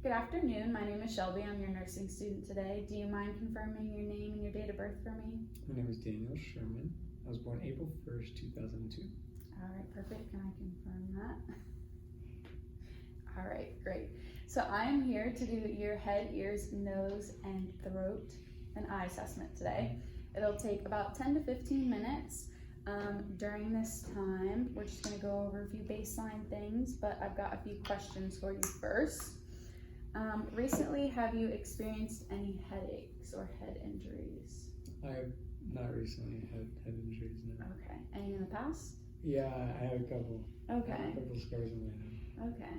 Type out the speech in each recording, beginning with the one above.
Good afternoon. My name is Shelby. I'm your nursing student today. Do you mind confirming your name and your date of birth for me? My name is Daniel Sherman. I was born April 1st, 2002. All right, perfect. Can I confirm that? All right, great. So I am here to do your head, ears, nose, and throat and eye assessment today. It'll take about 10 to 15 minutes. During this time, we're just going to go over a few baseline things, but I've got a few questions for you first. Recently, have you experienced any headaches or head injuries? I have not recently had head injuries, no. Okay. Any in the past? Yeah, I have a couple. Okay. I have a couple scars on my head. Okay.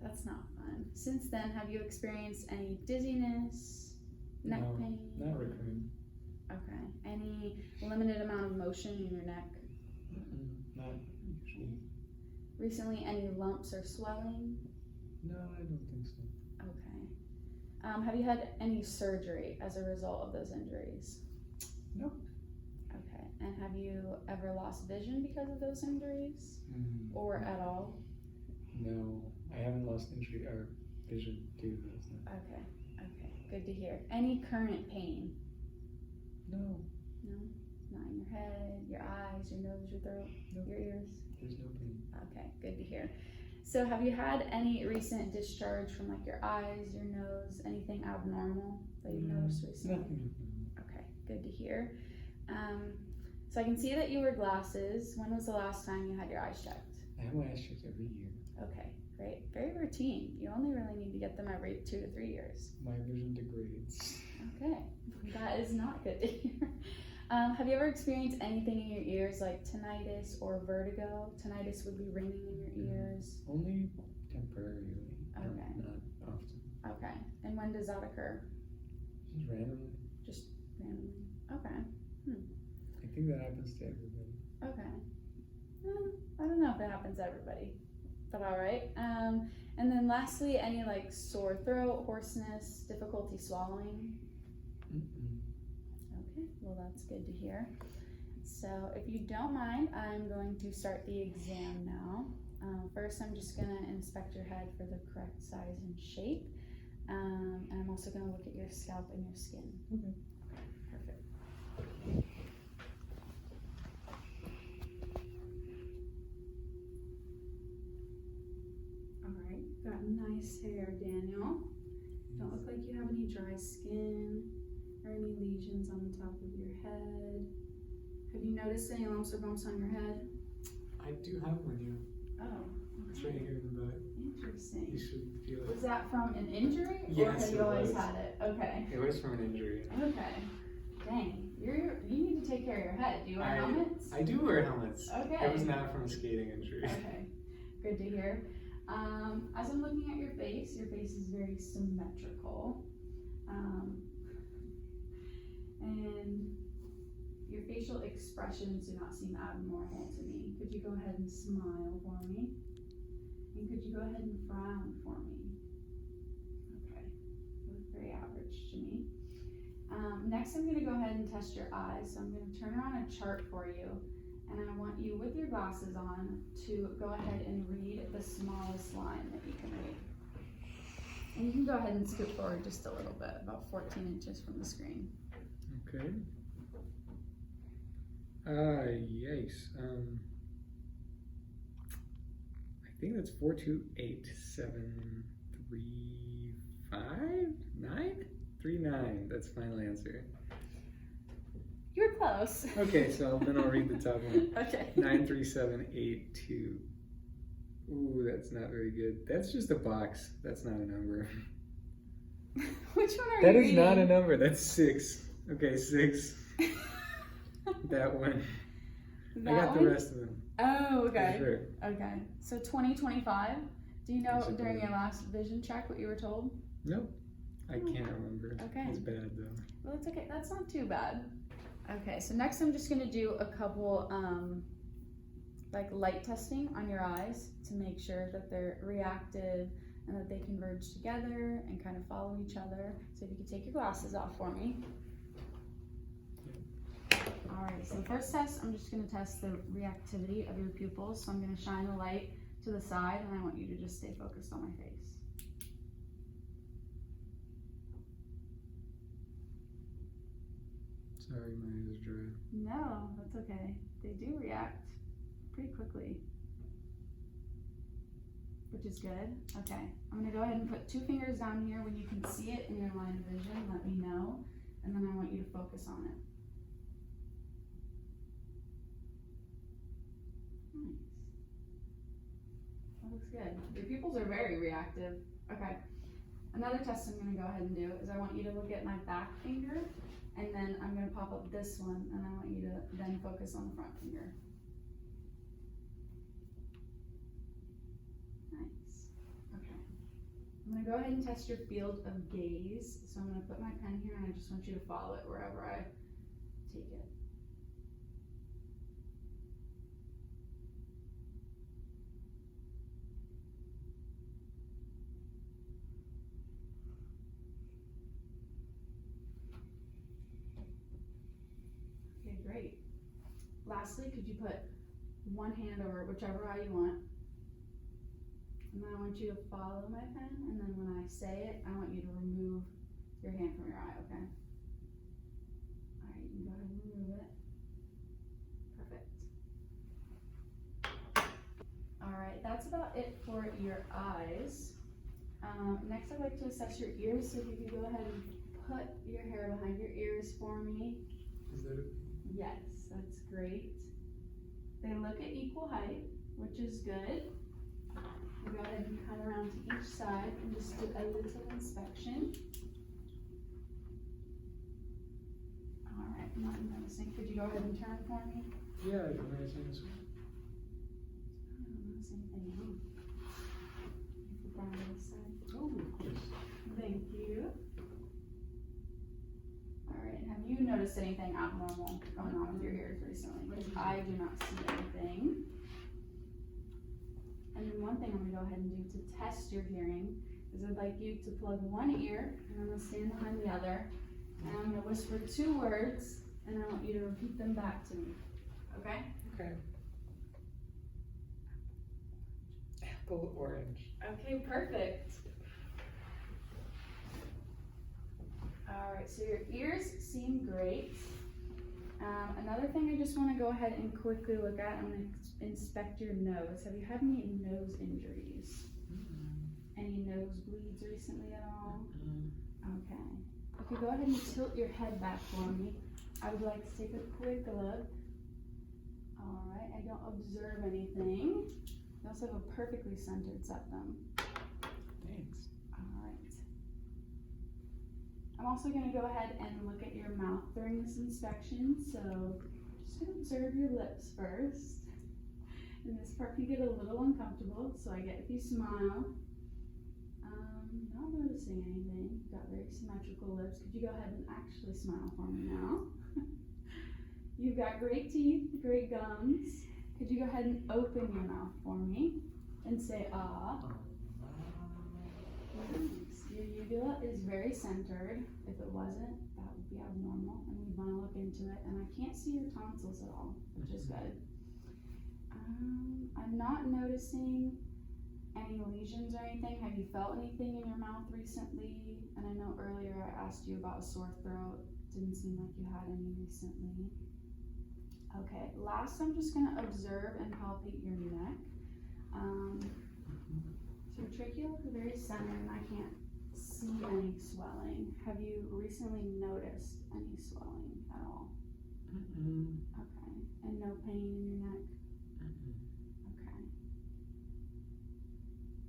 That's not fun. Since then, have you experienced any dizziness, neck No, pain? not recurring. Okay. Any limited amount of motion in your neck? Not usually. Recently, any lumps or swelling? No, I don't think so. Okay. Have you had any surgery as a result of those injuries? No. Okay. And have you ever lost vision because of those injuries? Or at all? No, I haven't lost injury or vision due to those. No. Okay. Okay. Good to hear. Any current pain? No. No? Not in your head, your eyes, your nose, your throat, Nope. your ears? There's no pain. Okay, good to hear. So have you had any recent discharge from like your eyes, your nose, anything abnormal that you've noticed recently? Nothing. Okay, good to hear. So I can see that you wear glasses. When was the last time you had your eyes checked? I have my eyes checked every year. Okay, great. Very routine. You only really need to get them every 2 to 3 years. My vision degrades. Okay, that is not good to hear. Have you ever experienced anything in your ears like tinnitus or vertigo? Tinnitus would be ringing in your ears. Only temporarily. Okay. Not often. Okay, and when does that occur? Just randomly. Just randomly. Okay. I think that happens to everybody. Okay. I don't know if it happens to everybody, but all right. And then lastly, any like sore throat, hoarseness, difficulty swallowing? Okay, well that's good to hear. So if you don't mind, I'm going to start the exam now. First, I'm just gonna inspect your head for the correct size and shape. And I'm also gonna look at your scalp and your skin. Okay. Perfect. Alright, got nice hair, Daniel. Don't look like you have any dry skin or any lesions on the top of your head. Have you noticed any lumps or bumps on your head? I do have one, yeah. Oh, It's right here in the back. interesting. You should feel it. Was that from an injury, or Yes, have you it always was. had it? Okay. It was from an injury. Okay. Dang, you need to take care of your head. Do you wear helmets? I do wear helmets. Okay. It was not from a skating injury. Okay, good to hear. As I'm looking at your face is very symmetrical. And your facial expressions do not seem abnormal to me. Could you go ahead and smile for me? And could you go ahead and frown for me? Okay, that's very average to me. Next, I'm going to go ahead and test your eyes. So I'm going to turn around a chart for you. And I want you, with your glasses on, to go ahead and read the smallest line that you can read. And you can go ahead and scoot forward just a little bit, about 14 inches from the screen. Okay. Yikes. I think that's 428735939. That's the final answer. You're close. Okay, so then I'll read the top one. Okay. 93782. Ooh, that's not very good. That's just a box. That's not a number. Which one are That you is reading? not a number. That's 6. Okay, 6. That one. That I got one? the rest of them. Oh, okay. For sure. Okay. So 2025. Do you know Yes, I during do. your last vision check what you were told? Nope. I can't remember. Okay. It's bad though. Well, it's okay. That's not too bad. Okay, so next I'm just gonna do a couple like light testing on your eyes to make sure that they're reactive and that they converge together and kind of follow each other. So if you could take your glasses off for me. All right, so the first test, I'm just gonna test the reactivity of your pupils. So I'm gonna shine the light to the side and I want you to just stay focused on my face. Sorry, my eyes are dry. No, that's okay. They do react pretty quickly, which is good. Okay, I'm gonna go ahead and put 2 fingers down here. When you can see it in your line of vision, let me know, and then I want you to focus on it. Nice. That looks good. Your pupils are very reactive. Okay. Another test I'm gonna go ahead and do is I want you to look at my back finger, and then I'm gonna pop up this one, and I want you to then focus on the front finger. Nice. Okay. I'm gonna go ahead and test your field of gaze. So I'm gonna put my pen here, and I just want you to follow it wherever I take it. Okay, great. Lastly, could you put one hand over whichever eye you want? And then I want you to follow my pen, and then when I say it, I want you to remove your hand from your eye, okay? Alright, you can go ahead and remove it. Perfect. Alright, that's about it for your eyes. Next I'd like to assess your ears, so if you could go ahead and put your hair behind your ears for me. Is that it? Yes, that's great. They look at equal height, which is good. We'll go ahead and come around to each side and just do a little inspection. Alright, I'm not noticing. Could you go ahead and turn for me? Yeah, I don't notice this one. I don't notice anything wrong. If you find this side. Oh, of course. Thank you. Alright, have you noticed anything abnormal going on with your ears recently? Because I do not see anything. And then one thing I'm gonna go ahead and do to test your hearing is I'd like you to plug one ear, and I'm gonna stand behind the other, and I'm gonna whisper 2 words, and I want you to repeat them back to me. Okay? Okay. Apple orange. Okay, perfect. Alright, so your ears seem great. Another thing I just want to go ahead and quickly look at, I'm going to inspect your nose. Have you had any nose injuries? Any nosebleeds recently at all? Okay. If you go ahead and tilt your head back for me, I would like to take a quick look. Alright, I don't observe anything. You also have a perfectly centered septum. Thanks. Alright. I'm also going to go ahead and look at your mouth during this inspection, so just going to observe your lips first. And this part can get a little uncomfortable, so I get if you smile. Not noticing anything. You've got very symmetrical lips. Could you go ahead and actually smile for me now? You've got great teeth, great gums. Could you go ahead and open your mouth for me and say ah? Nice. Your uvula is very centered. If it wasn't, that would be abnormal, and we'd want to look into it. And I can't see your tonsils at all, which is good. I'm not noticing any lesions or anything. Have you felt anything in your mouth recently? And I know earlier I asked you about a sore throat. Didn't seem like you had any recently. Okay, last I'm just going to observe and palpate your neck. So your trachea is very centered, and I can't see any swelling. Have you recently noticed any swelling at all? Okay, and no pain in your neck? Okay.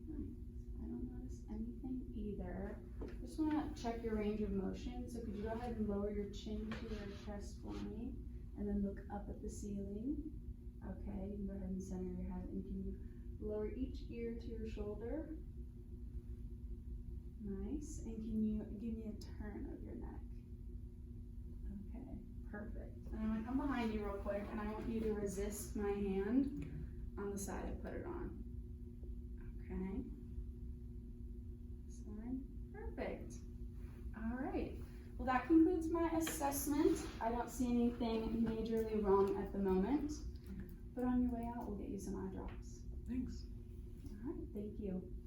Nice. I don't notice anything either. Just want to check your range of motion. So could you go ahead and lower your chin to your chest for me, and then look up at the ceiling? Okay, you can go ahead and center your head, and can you lower each ear to your shoulder? Nice. And can you give me a turn of your neck? Okay, perfect. And I'm gonna come behind you real quick, and I want you to resist my hand on the side I put it on. Okay. Side. Perfect. All right. Well, that concludes my assessment. I don't see anything majorly wrong at the moment, but on your way out, we'll get you some eye drops. Thanks. All right. Thank you.